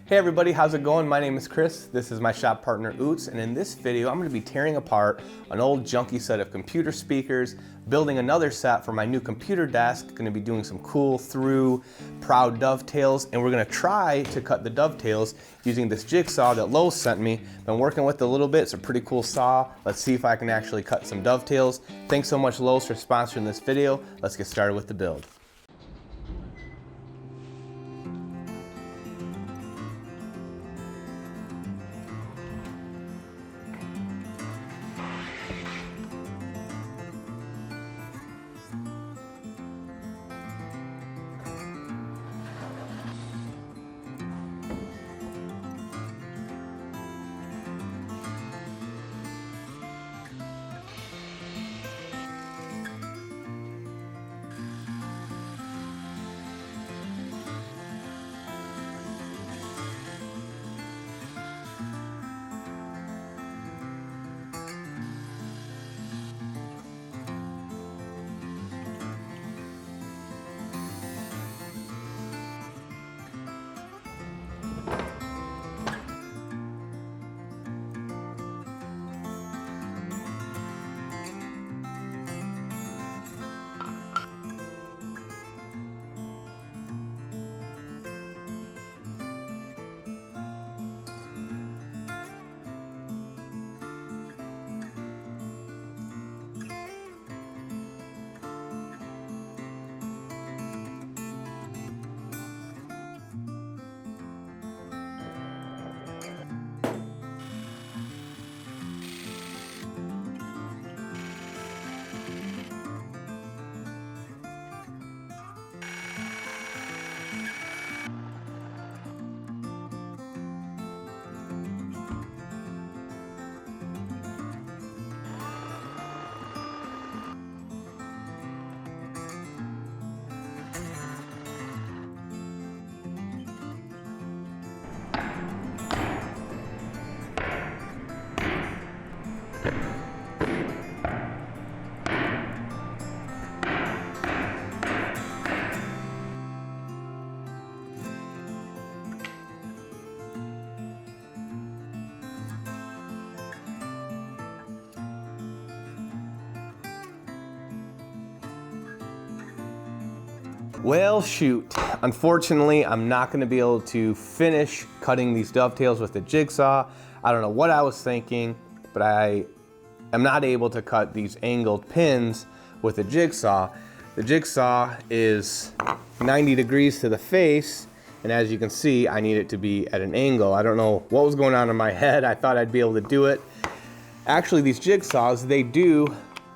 Hey everybody, how's it going? My name is Chris. This is my shop partner Oots, and in this video I'm going to be tearing apart an old junky set of computer speakers, building another set for my new computer desk. Going to be doing some cool through proud dovetails, and we're going to try to cut the dovetails using this jigsaw that Lowe's sent me. Been working with it a little bit. It's a pretty cool saw. Let's see if I can actually cut some dovetails. Thanks so much Lowe's for sponsoring this video. Let's get started with the build. Well, shoot. Unfortunately, I'm not going to be able to finish cutting these dovetails with the jigsaw. I don't know what I was thinking, but I am not able to cut these angled pins with the jigsaw. The jigsaw is 90 degrees to the face, and as you can see, I need it to be at an angle. I don't know what was going on in my head. I thought I'd be able to do it. Actually, these jigsaws, they do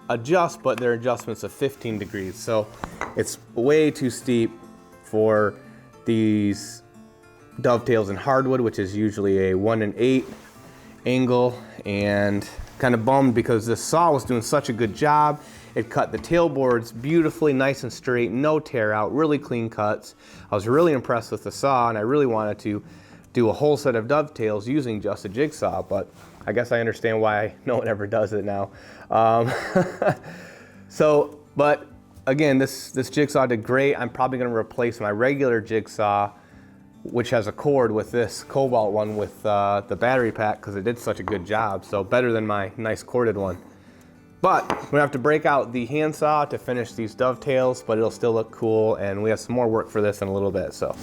adjust, but they're adjustments of 15 degrees. So it's way too steep for these dovetails in hardwood, which is usually a 1 1/8 angle, and kind of bummed because this saw was doing such a good job. It cut the tailboards beautifully, nice and straight, no tear out, really clean cuts. I was really impressed with the saw, and I really wanted to do a whole set of dovetails using just a jigsaw, but I guess I understand why no one ever does it now. But again, this jigsaw did great. I'm probably going to replace my regular jigsaw, which has a cord, with this KOBALT one with the battery pack, because it did such a good job. So better than my nice corded one. But we're gonna have to break out the handsaw to finish these dovetails, but it'll still look cool, and we have some more work for this in a little bit. So.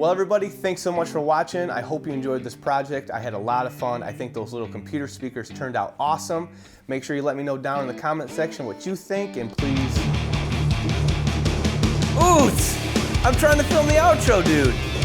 Well, everybody, thanks so much for watching. I hope you enjoyed this project. I had a lot of fun. I think those little computer speakers turned out awesome. Make sure you let me know down in the comment section what you think, and please... Ooh, I'm trying to film the outro, dude.